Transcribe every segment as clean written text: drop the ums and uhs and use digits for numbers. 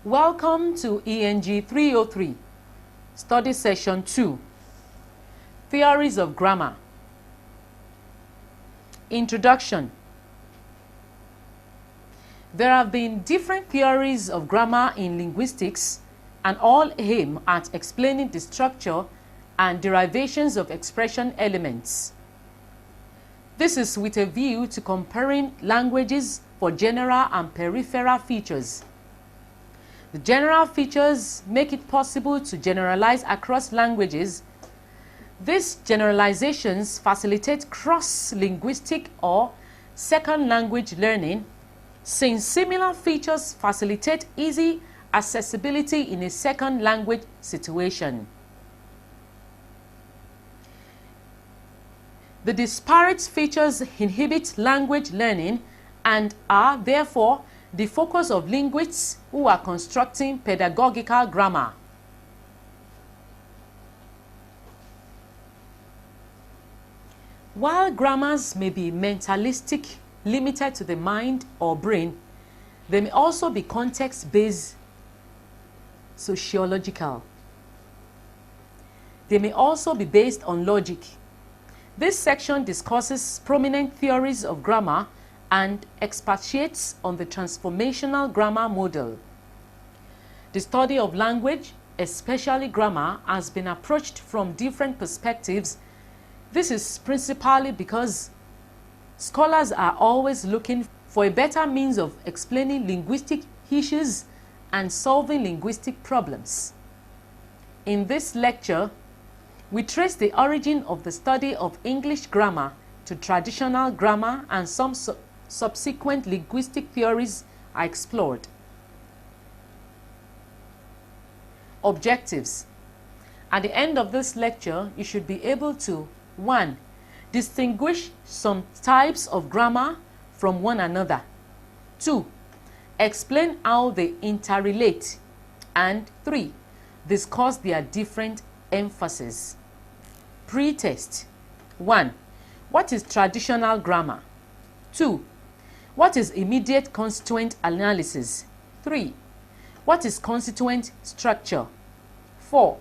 Welcome to ENG 303, Study Session 2, Theories of Grammar. Introduction. There have been different theories of grammar in linguistics, and all aim at explaining the structure and derivations of expression elements. This is with a view to comparing languages for general and peripheral features. The general features make it possible to generalize across languages. These generalizations facilitate cross-linguistic or second language learning, since similar features facilitate easy accessibility in a second language situation. The disparate features inhibit language learning and are therefore the focus of linguists who are constructing pedagogical grammar. While grammars may be mentalistic, limited to the mind or brain, they may also be context-based, sociological. They may also be based on logic. This section discusses prominent theories of grammar and expatiates on the transformational grammar model. The study of language, especially grammar, has been approached from different perspectives. This is principally because scholars are always looking for a better means of explaining linguistic issues and solving linguistic problems. In this lecture, we trace the origin of the study of English grammar to traditional grammar, and some subsequent linguistic theories are explored. Objectives. At the end of this lecture, you should be able to 1. Distinguish some types of grammar from one another. 2. Explain how they interrelate. And 3. Discuss their different emphasis. Pre-test. 1. What is traditional grammar? 2. What is immediate constituent analysis? 3. What is constituent structure? 4.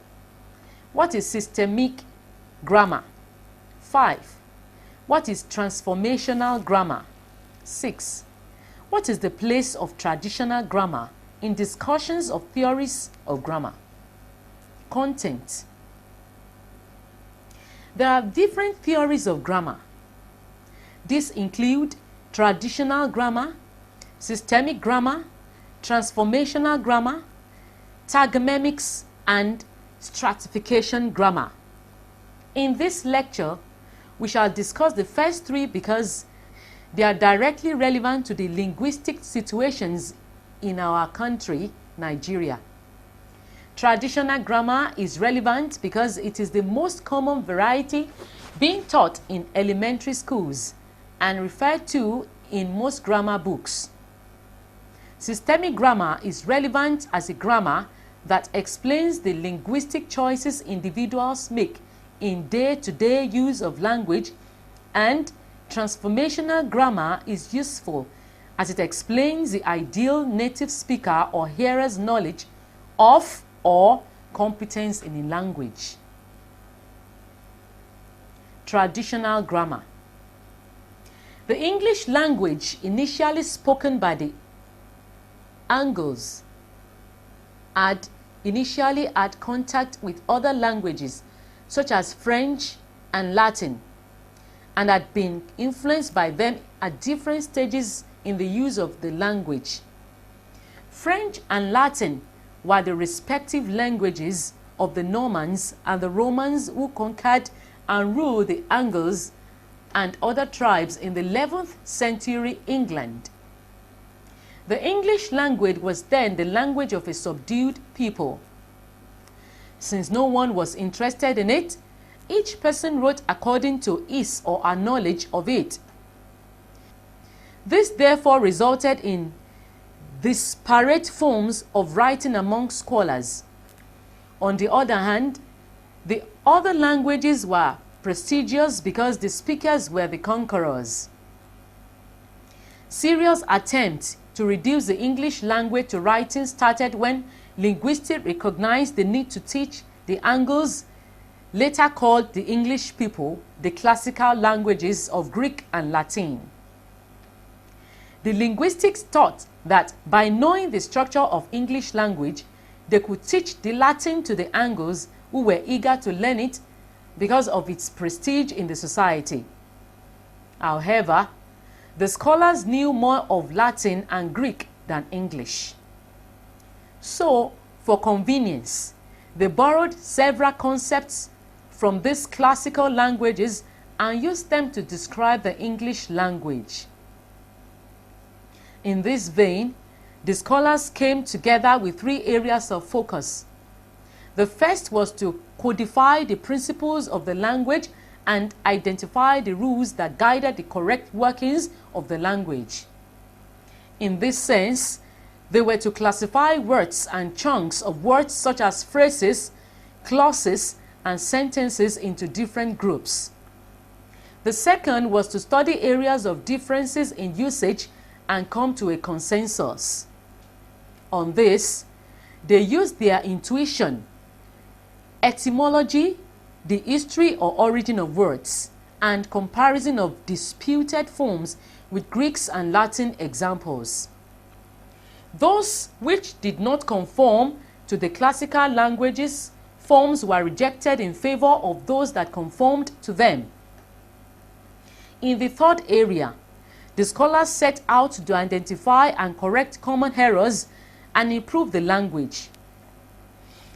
What is systemic grammar? 5. What is transformational grammar? 6. What is the place of traditional grammar in discussions of theories of grammar? Content. There are different theories of grammar. These include traditional grammar, systemic grammar, transformational grammar, tagmemics, and stratification grammar. In this lecture, we shall discuss the first three because they are directly relevant to the linguistic situations in our country, Nigeria. Traditional grammar is relevant because it is the most common variety being taught in elementary schools and referred to in most grammar books. Systemic grammar is relevant as a grammar that explains the linguistic choices individuals make in day-to-day use of language, and transformational grammar is useful as it explains the ideal native speaker or hearer's knowledge of or competence in a language. Traditional grammar. The English language, initially spoken by the Angles, had initially had contact with other languages such as French and Latin, and had been influenced by them at different stages in the use of the language. French and Latin were the respective languages of the Normans and the Romans who conquered and ruled the Angles and other tribes in the 11th century England. The English language was then the language of a subdued people. Since no one was interested in it, each person wrote according to his or her knowledge of it. This therefore resulted in disparate forms of writing among scholars. On the other hand, the other languages were prestigious because the speakers were the conquerors. Serious attempts to reduce the English language to writing started when linguists recognized the need to teach the Angles, later called the English people, the classical languages of Greek and Latin. The linguistics thought that by knowing the structure of English language, they could teach the Latin to the Angles who were eager to learn it because of its prestige in the society. However, the scholars knew more of Latin and Greek than English. So, for convenience, they borrowed several concepts from these classical languages and used them to describe the English language. In this vein, the scholars came together with three areas of focus. The first was to codify the principles of the language and identify the rules that guided the correct workings of the language. In this sense, they were to classify words and chunks of words such as phrases, clauses, and sentences into different groups. The second was to study areas of differences in usage and come to a consensus. On this, they used their intuition, etymology, the history or origin of words, and comparison of disputed forms with Greeks and Latin examples. Those which did not conform to the classical languages forms were rejected in favor of those that conformed to them. In the third area, the scholars set out to identify and correct common errors and improve the language.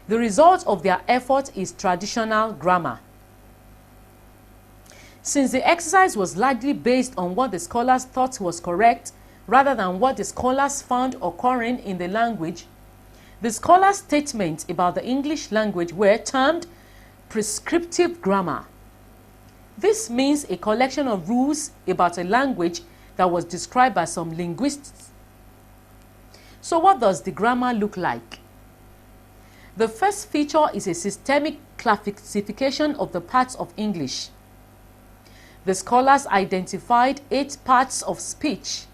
The result of their effort is traditional grammar. Since the exercise was largely based on what the scholars thought was correct rather than what the scholars found occurring in the language, the scholars' statements about the English language were termed prescriptive grammar. This means a collection of rules about a language that was described by some linguists. So what does the grammar look like? The first feature is a systemic classification of the parts of English. The scholars identified 8 parts of speech.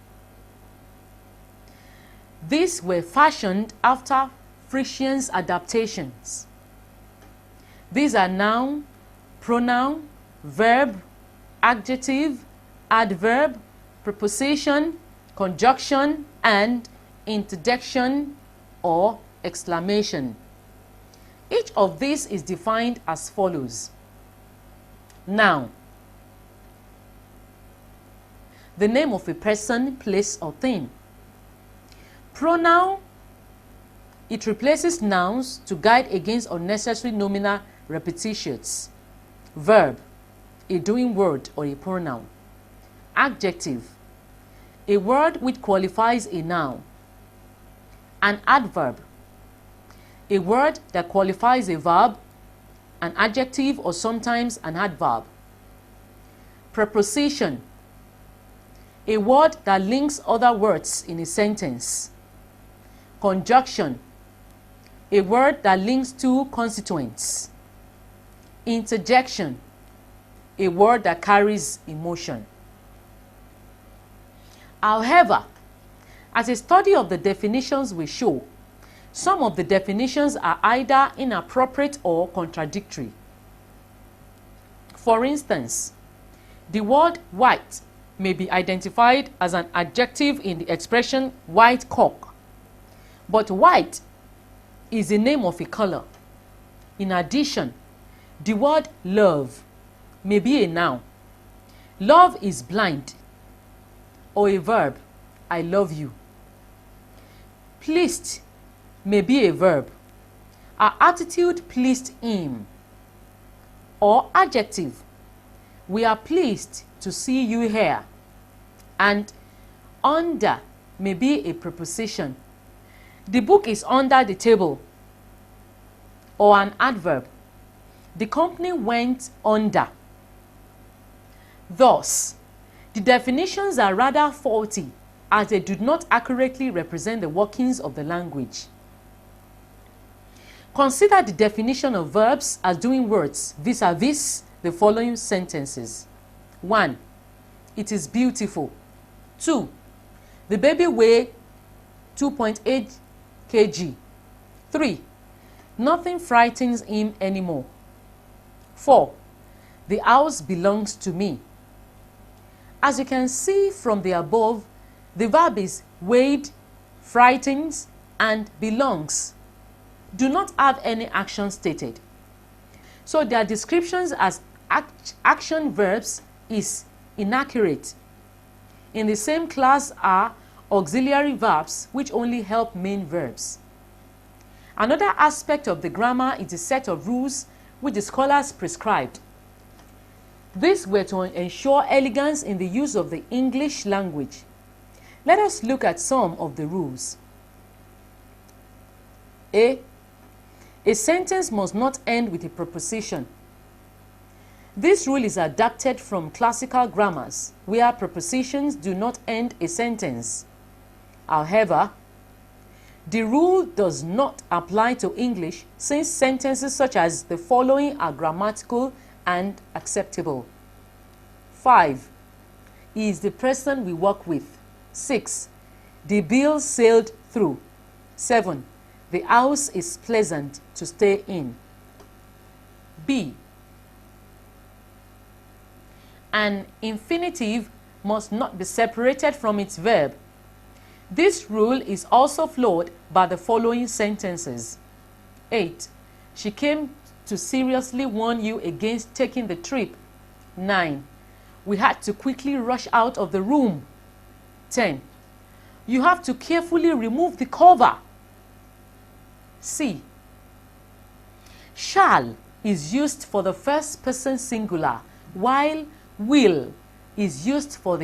These were fashioned after Frisian's adaptations. These are noun, pronoun, verb, adjective, adverb, preposition, conjunction, and interjection or exclamation. Each of these is defined as follows. Noun: the name of a person, place, or thing. Pronoun: it replaces nouns to guide against unnecessary nominal repetitions. Verb: a doing word or a pronoun. Adjective: a word which qualifies a noun. An adverb: a word that qualifies a verb, an adjective, or sometimes an adverb. Preposition: a word that links other words in a sentence. Conjunction: a word that links two constituents. Interjection: a word that carries emotion. However, as a study of the definitions will show, some of the definitions are either inappropriate or contradictory. For instance, the word white may be identified as an adjective in the expression white cock, but white is the name of a color. In addition, the word love may be a noun. Love is blind, or a verb, I love you. Pleased may be a verb. Our attitude pleased him. Or adjective, we are pleased to see you here. And under may be a preposition. The book is under the table. Or an adverb, the company went under. Thus, the definitions are rather faulty as they do not accurately represent the workings of the language. Consider the definition of verbs as doing words vis-a-vis the following sentences. 1. It is beautiful. 2. The baby weighed 2.8 kg. 3. Nothing frightens him anymore. 4. The house belongs to me. As you can see from the above, the verb is weighed, frightens, and belongs. Do not have any action stated. So their descriptions as action verbs is inaccurate. In the same class are auxiliary verbs, which only help main verbs. Another aspect of the grammar is the set of rules which the scholars prescribed. These were to ensure elegance in the use of the English language. Let us look at some of the rules. A sentence must not end with a preposition. This rule is adapted from classical grammars, where prepositions do not end a sentence. However, the rule does not apply to English, since sentences such as the following are grammatical and acceptable. 5. He is the person we work with. 6. The bill sailed through. 7. The house is pleasant to stay in. B. An infinitive must not be separated from its verb. This rule is also flawed by the following sentences. 8. She came to seriously warn you against taking the trip. 9. We had to quickly rush out of the room. 10. You have to carefully remove the cover. C. Shall is used for the first person singular, while will is used for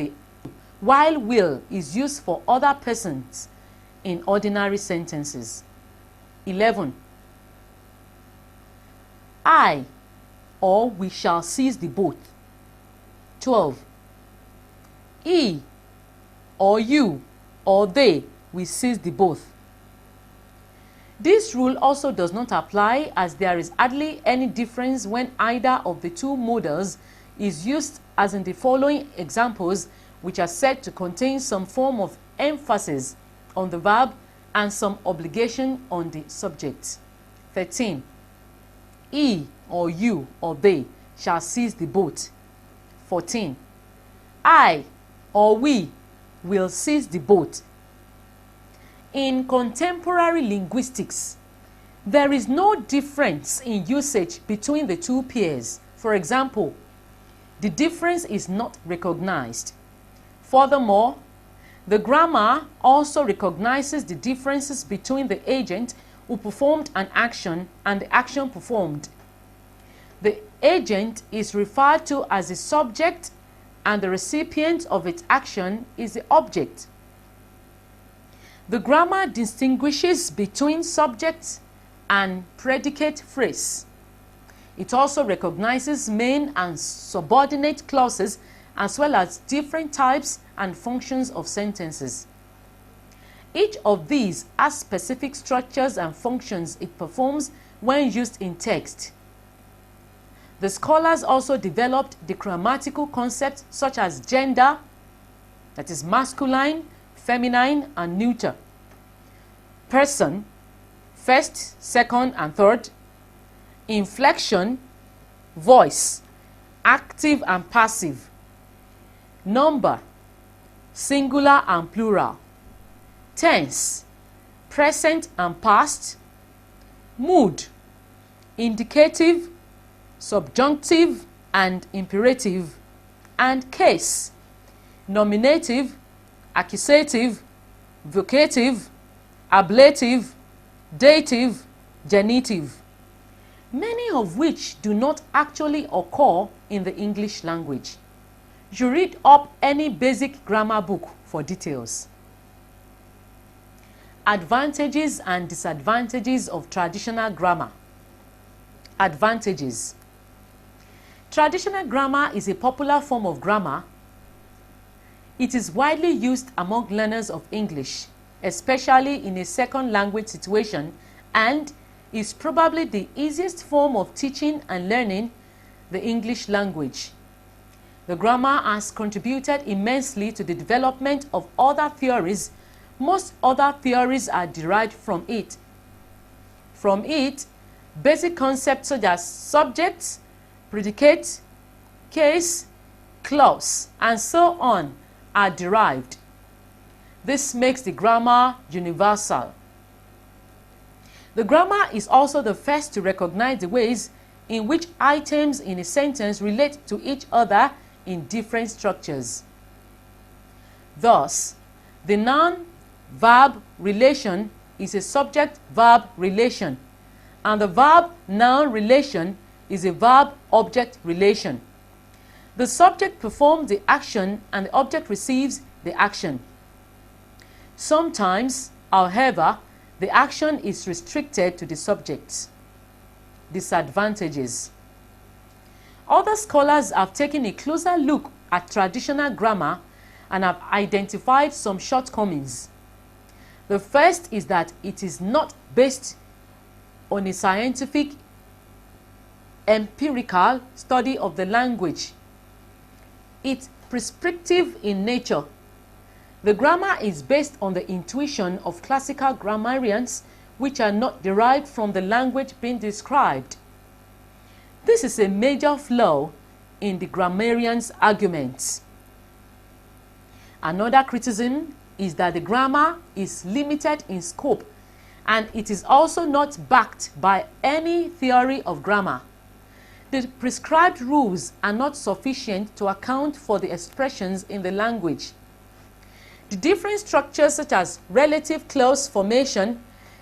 other persons in ordinary sentences. 11. I or we shall seize the boat. 12. He or you or they will seize the boat. This rule also does not apply, as there is hardly any difference when either of the two modals is used, as in the following examples, which are said to contain some form of emphasis on the verb and some obligation on the subject. 13. He or you or they shall seize the boat. 14. I or we will seize the boat. In contemporary linguistics, there is no difference in usage between the two pairs. For example, the difference is not recognized. Furthermore, the grammar also recognizes the differences between the agent who performed an action and the action performed. The agent is referred to as the subject, and the recipient of its action is the object. The grammar distinguishes between subject and predicate phrase. It also recognizes main and subordinate clauses, as well as different types and functions of sentences. Each of these has specific structures and functions it performs when used in text. The scholars also developed the grammatical concepts such as gender, that is masculine, feminine, and neuter; person, first, second, and third; inflection, voice, active and passive; number, singular and plural; tense, present and past; mood, indicative, subjunctive and imperative; and case, nominative, accusative, vocative, ablative, dative, genitive, many of which do not actually occur in the English language. You read up any basic grammar book for details. Advantages and disadvantages of traditional grammar. Advantages. Traditional grammar is a popular form of grammar. It is widely used among learners of English, especially in a second language situation, and is probably the easiest form of teaching and learning the English language. The grammar has contributed immensely to the development of other theories, most other theories are derived from it. From it, basic concepts such as subject, predicate, case, clause, and so on are derived. This makes the grammar universal. The grammar is also the first to recognize the ways in which items in a sentence relate to each other in different structures. Thus, the noun-verb relation is a subject-verb relation, and the verb-noun relation is a verb-object relation. The subject performs the action and the object receives the action. Sometimes, however, the action is restricted to the subject. Disadvantages. Other scholars have taken a closer look at traditional grammar and have identified some shortcomings. The first is that it is not based on a scientific, empirical study of the language. It's prescriptive in nature. The grammar is based on the intuition of classical grammarians, which are not derived from the language being described. This is a major flaw in the grammarian's arguments. Another criticism is that the grammar is limited in scope, and it is also not backed by any theory of grammar. The prescribed rules are not sufficient to account for the expressions in the language. The different structures such as relative clause formation,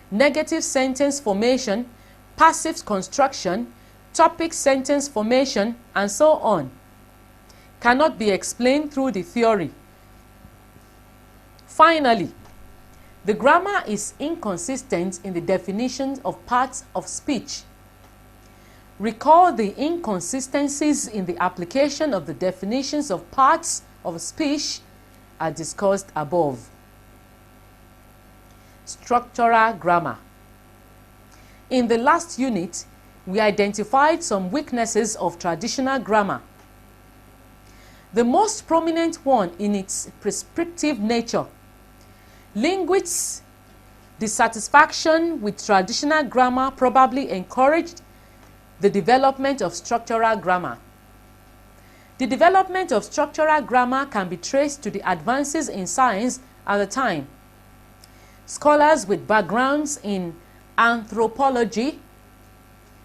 negative sentence formation, passive construction, topic sentence formation, and so on, cannot be explained through the theory. Finally, the grammar is inconsistent in the definitions of parts of speech. Recall the inconsistencies in the application of the definitions of parts of speech are discussed above. Structural grammar. In the last unit, we identified some weaknesses of traditional grammar. The most prominent one in its prescriptive nature. Linguists' dissatisfaction with traditional grammar probably encouraged the development of structural grammar. The development of structural grammar can be traced to the advances in science at the time. Scholars with backgrounds in anthropology,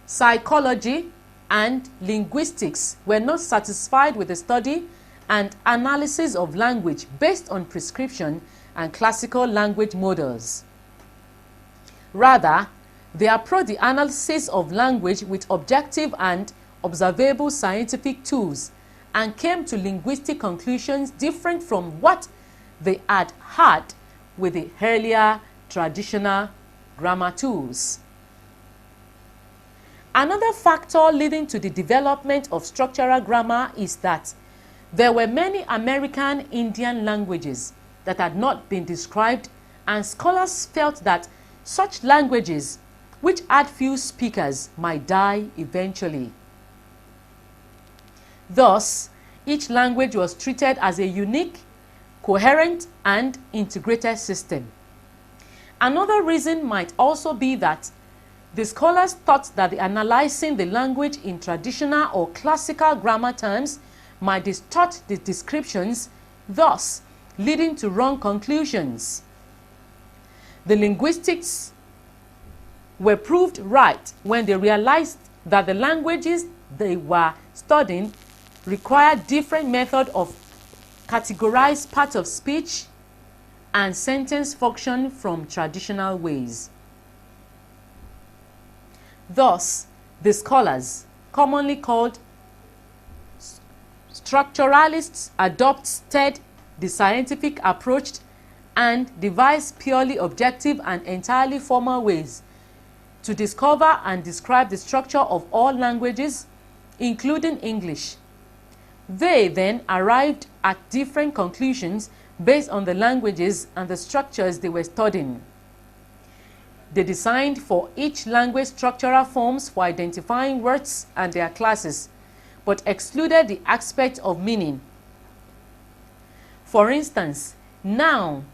psychology, and linguistics were not satisfied with the study and analysis of language based on prescription and classical language models. Rather, they approached the analysis of language with objective and observable scientific tools and came to linguistic conclusions different from what they had had with the earlier traditional grammar tools. Another factor leading to the development of structural grammar is that there were many American Indian languages that had not been described, and scholars felt that such languages, which had few speakers, might die eventually. Thus, each language was treated as a unique, coherent, and integrated system. Another reason might also be that the scholars thought that analyzing the language in traditional or classical grammar terms might distort the descriptions, thus leading to wrong conclusions. The linguists were proved right when they realized that the languages they were studying required different methods of categorized parts of speech and sentence function from traditional ways. Thus, the scholars, commonly called structuralists, adopted the scientific approach and devised purely objective and entirely formal ways to discover and describe the structure of all languages, including English. They then arrived at different conclusions based on the languages and the structures they were studying. They designed for each language structural forms for identifying words and their classes, but excluded the aspect of meaning. For instance, noun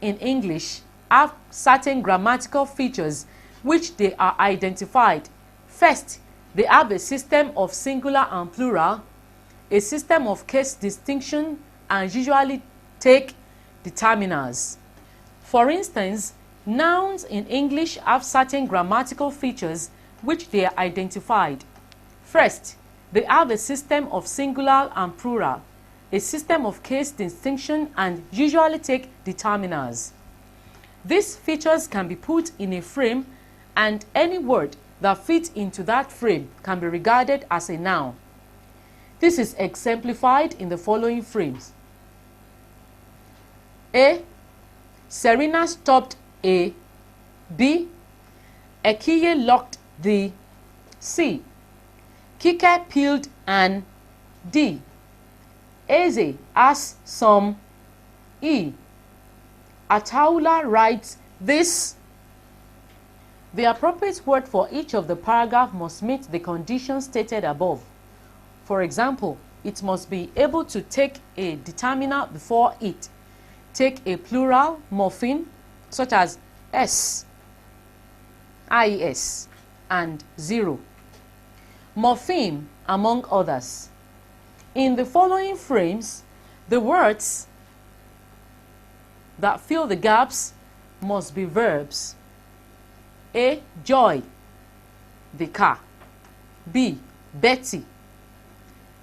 in English have certain grammatical features which they are identified. First, they have a system of singular and plural, a system of case distinction, and usually take determiners. For instance, nouns in English have certain grammatical features which they are identified. First, they have a system of singular and plural, a system of case distinction, and usually take determiners. These features can be put in a frame, and any word that fits into that frame can be regarded as a noun. This is exemplified in the following frames. A. Serena stopped a. B. Ekiye locked the. C. Kike peeled an. D. Eze asked some. E. Ataula writes this. The appropriate word for each of the paragraph must meet the conditions stated above. For example, it must be able to take a determiner before it, take a plural morpheme such as s, ies, and 0. Morpheme, among others. In the following frames, the words that fill the gaps must be verbs. A. Joy, the car. B. Betty.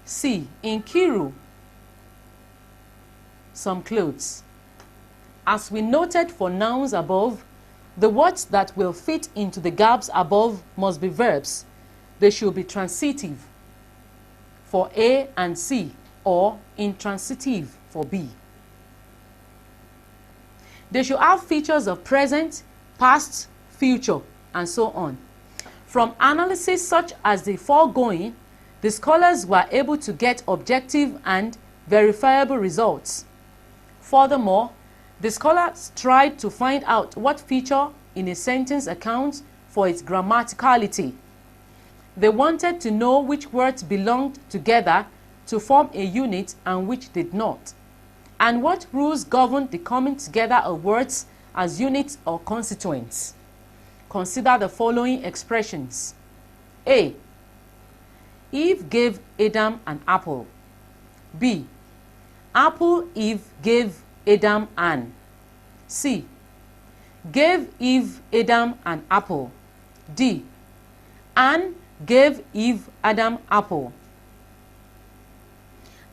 C. Nkiru, some clothes. As we noted for nouns above, the words that will fit into the gaps above must be verbs. They should be transitive for A and C, or intransitive for B. They should have features of present, past, future, and so on. From analysis such as the foregoing, the scholars were able to get objective and verifiable results. Furthermore, the scholars tried to find out what feature in a sentence accounts for its grammaticality. They wanted to know which words belonged together to form a unit and which did not, and what rules governed the coming together of words as units or constituents. Consider the following expressions. A. Eve gave Adam an apple. B. Apple Eve gave Adam an. C. Gave Eve Adam an apple. D. Anne gave Eve Adam apple.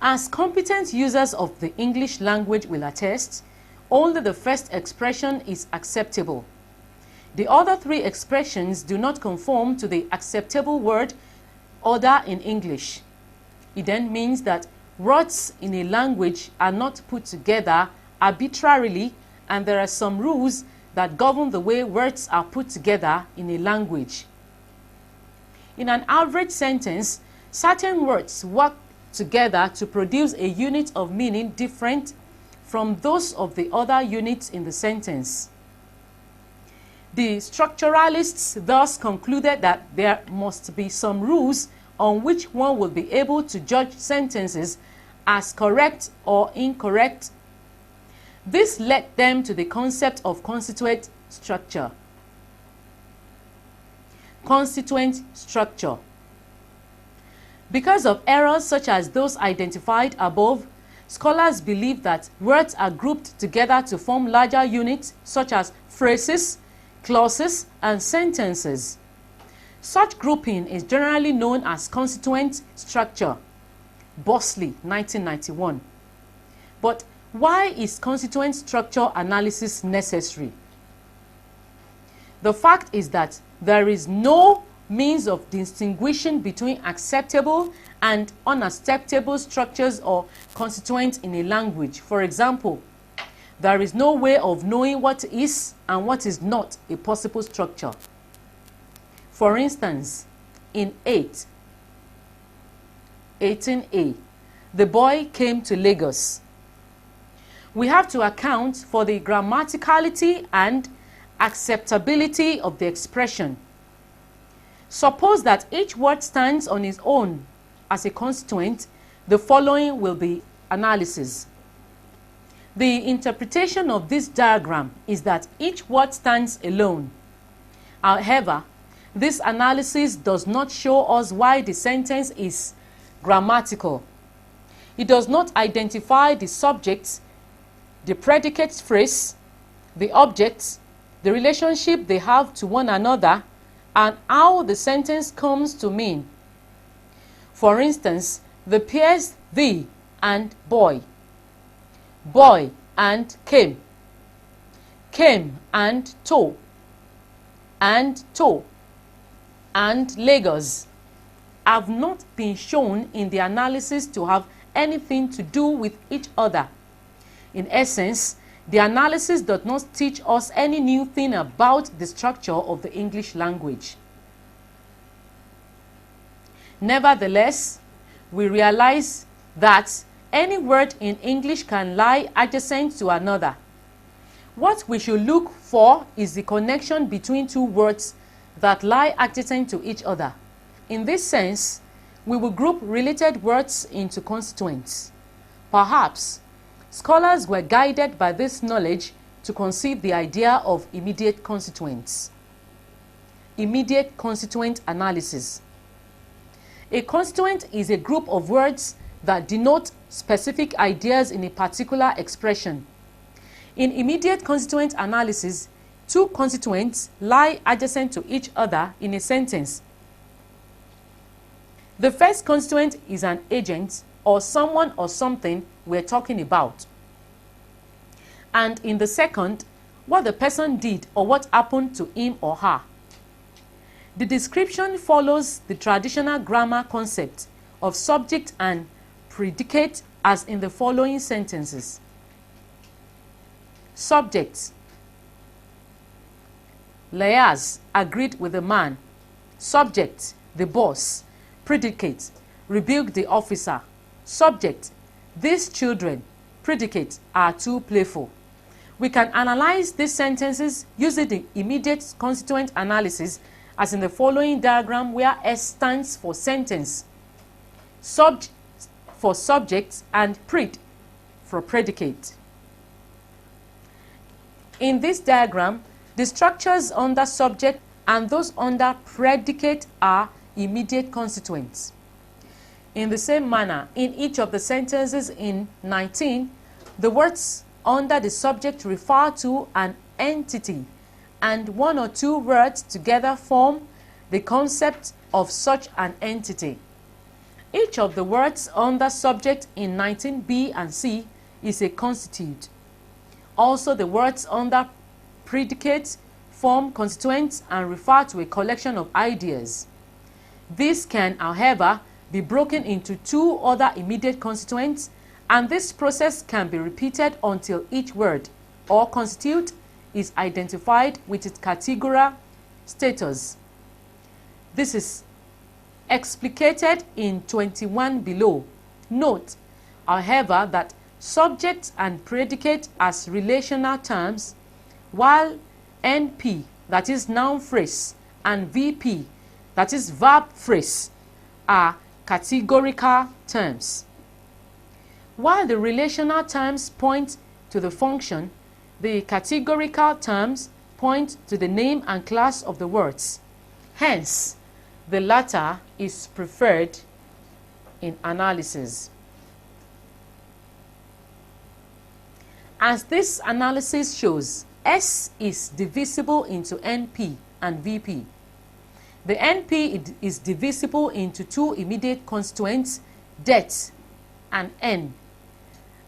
As competent users of the English language will attest, only the first expression is acceptable. The other three expressions do not conform to the acceptable word order in English. It then means that words in a language are not put together arbitrarily, and there are some rules that govern the way words are put together in a language. In an average sentence, certain words work together to produce a unit of meaning different from those of the other units in the sentence. The structuralists thus concluded that there must be some rules on which one will be able to judge sentences as correct or incorrect. This led them to the concept of constituent structure. Constituent structure. Because of errors such as those identified above, scholars believe that words are grouped together to form larger units such as phrases, clauses, and sentences. Such grouping is generally known as constituent structure. Bosley, 1991. But why is constituent structure analysis necessary? The fact is that there is no means of distinguishing between acceptable and unacceptable structures or constituents in a language. For example, there is no way of knowing what is and what is not a possible structure. For instance, in 18a, the boy came to Lagos. We have to account for the grammaticality and acceptability of the expression. Suppose that each word stands on its own as a constituent. The following will be analysis. The interpretation of this diagram is that each word stands alone. However, this analysis does not show us why the sentence is grammatical. It does not identify the subject, the predicate phrase, the objects, the relationship they have to one another, and how the sentence comes to mean. For instance, the pairs the and boy, boy and came and toe, and Lagos have not been shown in the analysis to have anything to do with each other. In essence, the analysis does not teach us any new thing about the structure of the English language. Nevertheless, we realize that any word in English can lie adjacent to another. What we should look for is the connection between two words that lie adjacent to each other. In this sense, we will group related words into constituents. Perhaps scholars were guided by this knowledge to conceive the idea of immediate constituents. Immediate constituent analysis. A constituent is a group of words that denote specific ideas in a particular expression. In immediate constituent analysis, two constituents lie adjacent to each other in a sentence. The first constituent is an agent or someone or something we're talking about. And in the second, what the person did or what happened to him or her. The description follows the traditional grammar concept of subject and predicate as in the following sentences. Subject: Leaz agreed with the man. Subject: the boss. Predicate: rebuked the officer. Subject: these children. Predicate: are too playful. We can analyze these sentences using the immediate constituent analysis as in the following diagram, where S stands for sentence, sub for subject, and pred for predicate. In this diagram, the structures under subject and those under predicate are immediate constituents. In the same manner, in each of the sentences in 19, the words under the subject refer to an entity, and one or two words together form the concept of such an entity. Each of the words under subject in 19b and c is a constituent. Also, the words under predicate form constituents and refer to a collection of ideas. This can, however, be broken into two other immediate constituents, and this process can be repeated until each word or constituent is identified with its categorical status. This is explicated in 21 below. Note, however, that subject and predicate as relational terms, while NP, that is noun phrase, and VP, that is verb phrase, are categorical terms. While the relational terms point to the function, the categorical terms point to the name and class of the words. Hence, the latter is preferred in analysis. As this analysis shows, S is divisible into NP and VP. The NP is divisible into two immediate constituents, det and N.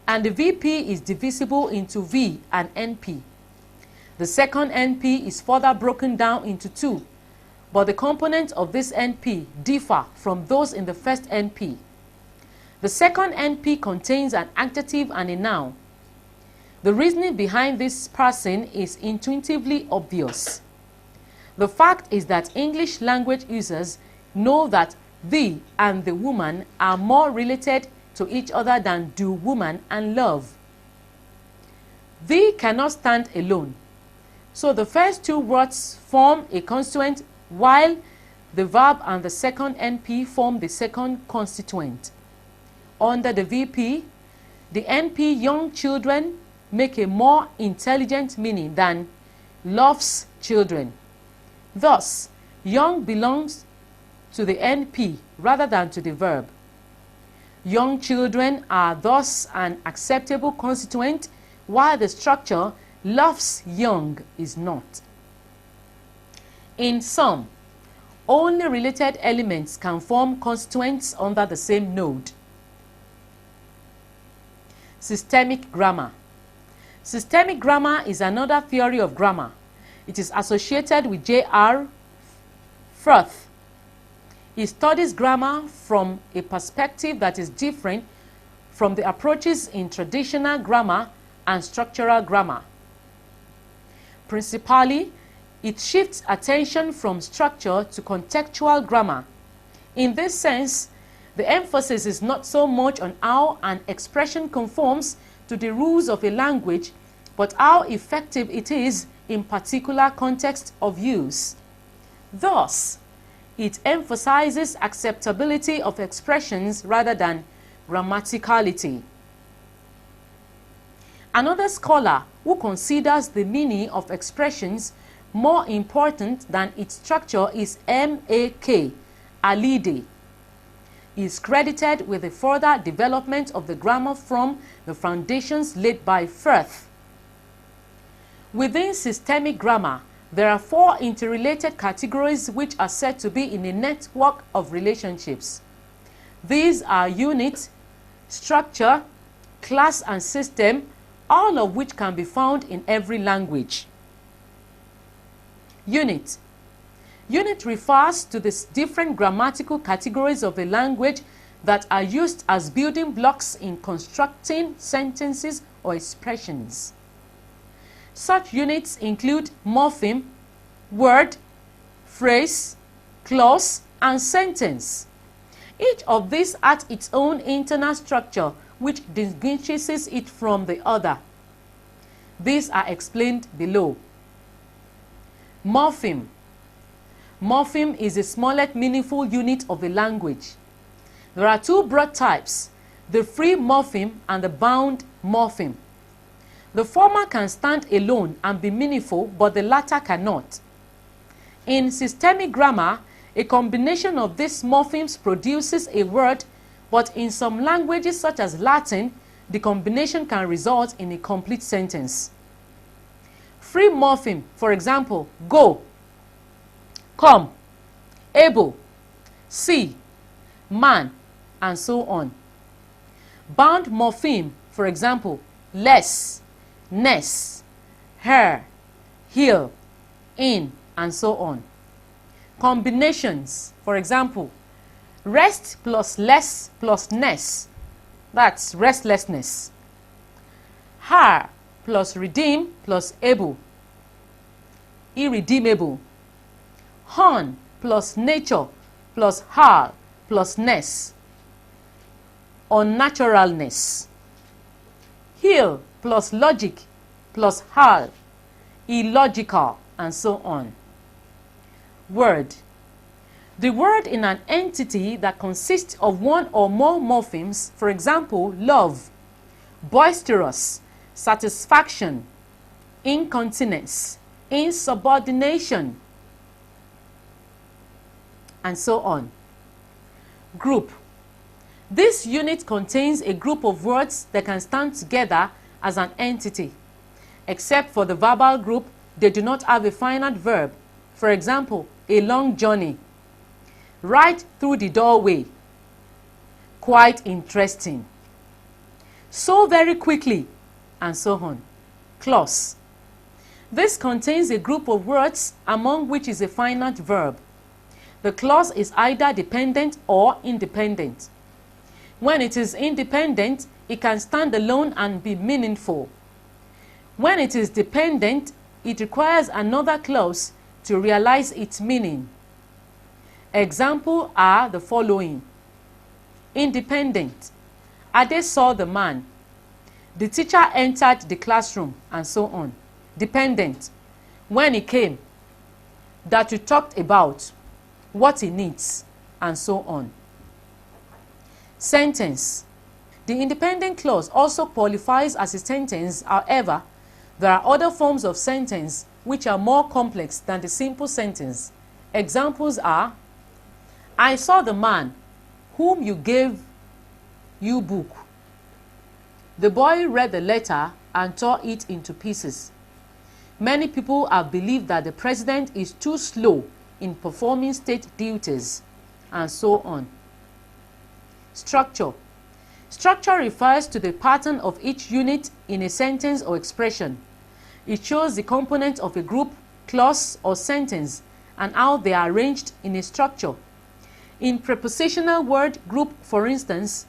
And the VP is divisible into V and NP. The second NP is further broken down into two, but the components of this NP differ from those in the first NP. The second NP contains an adjective and a noun. The reasoning behind this parsing is intuitively obvious. The fact is that English language users know that the and the woman are more related to each other than do woman and love. The cannot stand alone. So the first two words form a constituent, while the verb and the second NP form the second constituent. Under the VP, the NP young children make a more intelligent meaning than loves children. Thus, young belongs to the NP rather than to the verb. Young children are thus an acceptable constituent, while the structure loves young is not. In sum, only related elements can form constituents under the same node. Systemic grammar. Systemic grammar is another theory of grammar. It is associated with J.R. Firth. He studies grammar from a perspective that is different from the approaches in traditional grammar and structural grammar. Principally, it shifts attention from structure to contextual grammar. In this sense, the emphasis is not so much on how an expression conforms to the rules of a language, but how effective it is in particular context of use. Thus, it emphasizes acceptability of expressions rather than grammaticality. Another scholar who considers the meaning of expressions more important than its structure is M.A.K. Alide. He is credited with the further development of the grammar from the foundations laid by Firth. Within systemic grammar, there are 4 interrelated categories which are said to be in a network of relationships. These are unit, structure, class, and system, all of which can be found in every language. Unit. Unit refers to the different grammatical categories of a language that are used as building blocks in constructing sentences or expressions. Such units include morpheme, word, phrase, clause, and sentence. Each of these has its own internal structure which distinguishes it from the other. These are explained below. Morpheme. Morpheme is the smallest meaningful unit of a language. There are 2 broad types, the free morpheme and the bound morpheme. The former can stand alone and be meaningful, but the latter cannot. In systemic grammar, a combination of these morphemes produces a word, but in some languages such as Latin, the combination can result in a complete sentence. Free morpheme, for example, go, come, able, see, man, and so on. Bound morpheme, for example, less, ness, her, heel, in, and so on. Combinations, for example, rest plus less plus ness, that's restlessness. Her plus redeem plus able, irredeemable. Horn plus nature plus hal plus ness, unnaturalness. Heel plus logic plus hal, illogical, and so on. Word. The word in an entity that consists of 1 or more morphemes, for example, love, boisterous, satisfaction, incontinence, insubordination, and so on. Group. This unit contains a group of words that can stand together as an entity. Except for the verbal group, they do not have a finite verb. For example, a long journey, right through the doorway, quite interesting, so very quickly, and so on. Clause. This contains a group of words among which is a finite verb. The clause is either dependent or independent. When it is independent, it can stand alone and be meaningful. When it is dependent, it requires another clause to realize its meaning. Examples are the following. Independent. Ade saw the man. The teacher entered the classroom, and so on. Dependent. When he came. That we talked about. What he needs, and so on. Sentence. The independent clause also qualifies as a sentence. However, there are other forms of sentence which are more complex than the simple sentence. Examples are, I saw the man whom you gave you book. The boy read the letter and tore it into pieces. Many people have believed that the president is too slow in performing state duties, and so on. Structure. Structure refers to the pattern of each unit in a sentence or expression. It shows the components of a group, clause, or sentence and how they are arranged in a structure. In prepositional word group, for instance,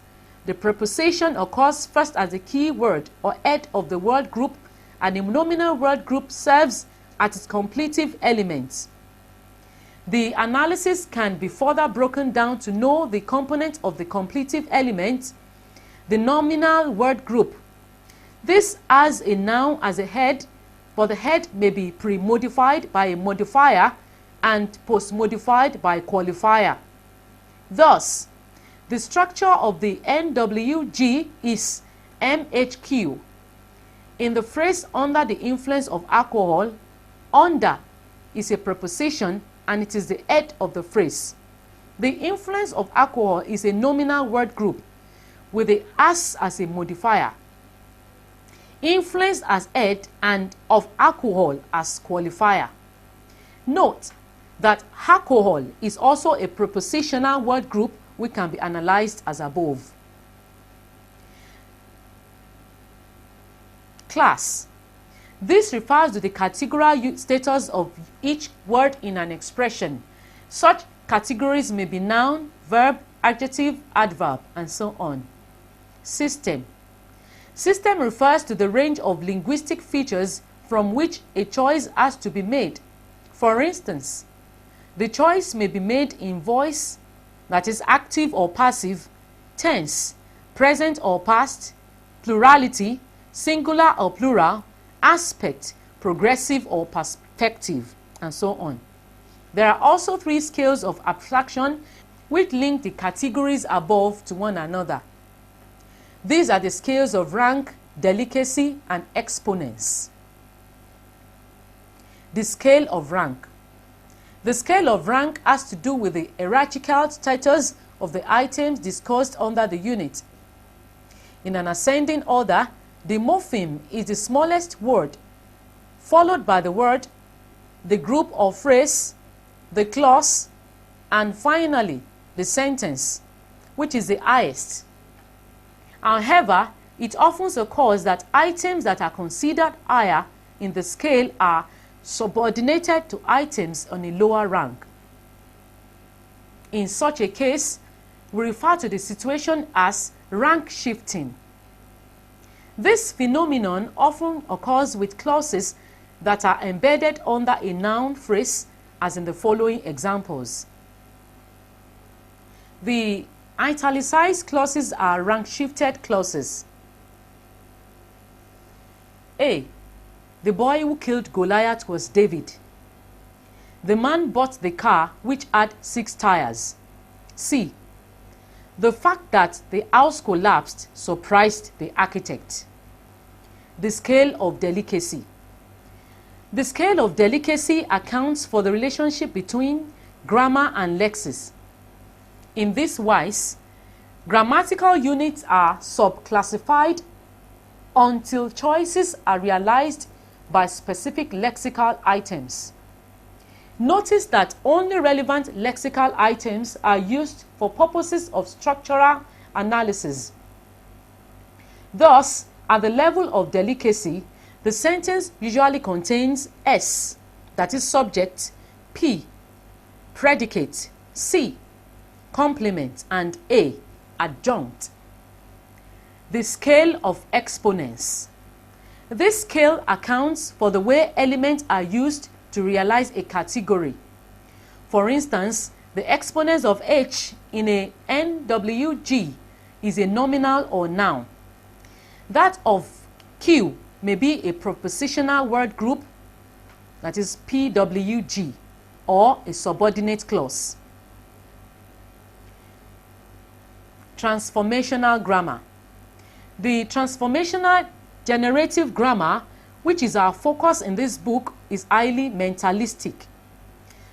the preposition occurs first as a key word or head of the word group, and the nominal word group serves as its completive element. The analysis can be further broken down to know the component of the completive element, the nominal word group. This has a noun as a head, but the head may be pre-modified by a modifier and post-modified by a qualifier. Thus, the structure of the NWG is MHQ. In the phrase under the influence of alcohol, under is a preposition and it is the head of the phrase. The influence of alcohol is a nominal word group with the as a modifier. Influence as head and of alcohol as qualifier. Note that alcohol is also a prepositional word group which can be analyzed as above. Class. This refers to the categorical status of each word in an expression. Such categories may be noun, verb, adjective, adverb, and so on. System. System refers to the range of linguistic features from which a choice has to be made. For instance, the choice may be made in voice, that is active or passive, tense, present or past, plurality, singular or plural, aspect, progressive or perspective, and so on. There are also 3 scales of abstraction which link the categories above to one another. These are the scales of rank, delicacy, and exponence. The scale of rank. The scale of rank has to do with the hierarchical status of the items discussed under the unit. In an ascending order, the morpheme is the smallest word, followed by the word, the group or phrase, the clause, and finally the sentence, which is the highest. However, it often occurs that items that are considered higher in the scale are subordinated to items on a lower rank. In such a case, we refer to the situation as rank shifting. This phenomenon often occurs with clauses that are embedded under a noun phrase, as in the following examples. The italicized clauses are rank-shifted clauses. A. The boy who killed Goliath was David. The man bought the car which had 6 tires. C. The fact that the house collapsed surprised the architect. The scale of delicacy. The scale of delicacy accounts for the relationship between grammar and lexis. In this wise, grammatical units are subclassified until choices are realized by specific lexical items. Notice that only relevant lexical items are used for purposes of structural analysis. Thus, at the level of delicacy, the sentence usually contains S, that is subject, P, predicate, C, complement, and A, adjunct. The scale of exponence. This scale accounts for the way elements are used to realize a category. For instance, the exponence of H in a NWG is a nominal or noun. That of Q may be a prepositional word group, that is PWG, or a subordinate clause. Transformational grammar. The transformational generative grammar, which is our focus in this book, is highly mentalistic.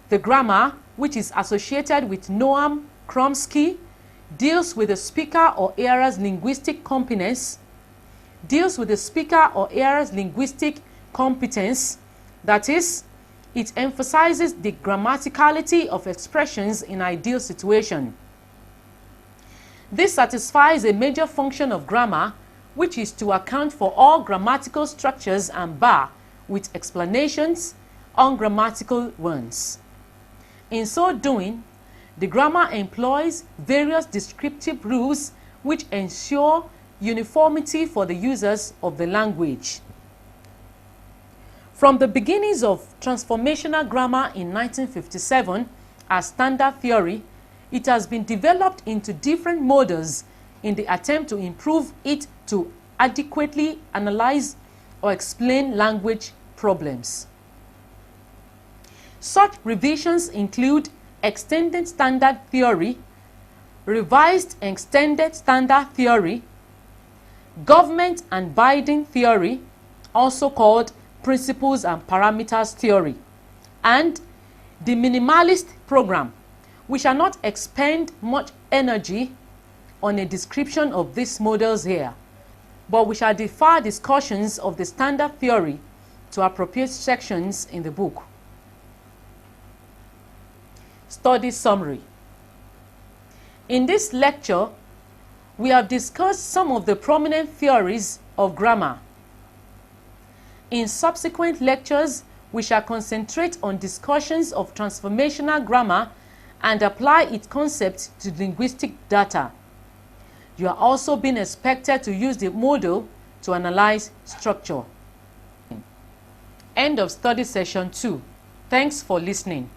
The grammar, which is associated with Noam Chomsky, deals with the speaker or hearer's linguistic competence, that is, it emphasizes the grammaticality of expressions in ideal situation. This satisfies a major function of grammar, which is to account for all grammatical structures and bar with explanations on grammatical ones. In so doing, the grammar employs various descriptive rules which ensure uniformity for the users of the language. From the beginnings of transformational grammar in 1957 as standard theory, it has been developed into different models in the attempt to improve it to adequately analyze or explain language problems. Such revisions include extended standard theory, revised extended standard theory, government and binding theory, also called principles and parameters theory, and the minimalist program. We shall not expend much energy on a description of these models here, but we shall defer discussions of the standard theory to appropriate sections in the book. Study summary. In this lecture, we have discussed some of the prominent theories of grammar. In subsequent lectures, we shall concentrate on discussions of transformational grammar and apply its concepts to linguistic data. You are also being expected to use the model to analyze structure. End of study session 2. Thanks for listening.